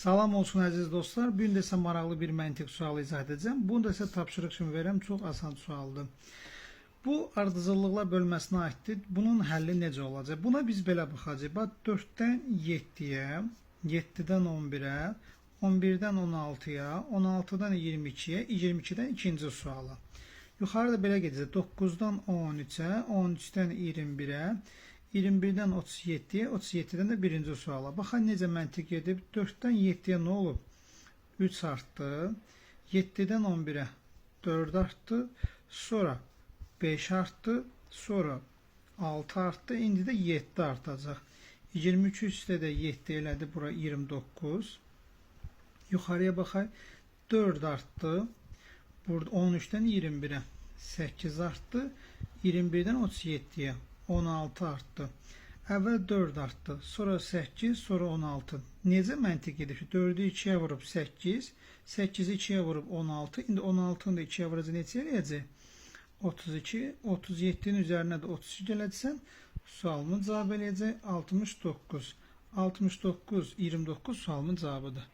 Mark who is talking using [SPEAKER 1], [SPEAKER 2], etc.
[SPEAKER 1] Salam olsun əziz dostlar. Bu gün də sizə maraqlı bir məntiq sualı izah edəcəm. Bunu da sizə tapşırıq kimi verirəm. Çox asan sualdır. Bu ardıcıllıqlar bölməsinə aiddir. Bunun həlli necə olacaq? Buna biz belə baxacağıq. Bax 4-dən 7-yə, 7-dən 11-ə, 11-dən 16-ya, 16-dan 22-yə, 22-dən ikinci suala. Yuxarıda belə gedəcək. 9-dan 13-ə, 13-dən 21-ə, 21-dən 37-yə, 37-dən də birinci suala. Baxın necə məntiq edib. 4-dən 7-yə nə olub? 3 artdı. 7-dən 11-ə 4 artdı. Sonra 5 artdı. Sonra 6 artdı. İndi də 7 artacaq. 23 üstə də 7 elədi. Bura 29. Yuxarıya baxaq. 4 artdı. Burada 13-dən 21-ə 8 artdı. 21-dən 37-yə 16 artdı. Əvvəl 4 artdı. Sonra 8, sonra 16. Necə məntiq edib ki, 4-ü 2-yə vurub 8, 8-i 2-yə vurub 16. İndi 16-nı da 2-yə vuracaq neçə eləyəcək? 32, 37-nin üzərinə də 32 gələcəksən, sualımın cavabı eləyəcək 69. 69, 29 sualımın cavabıdır.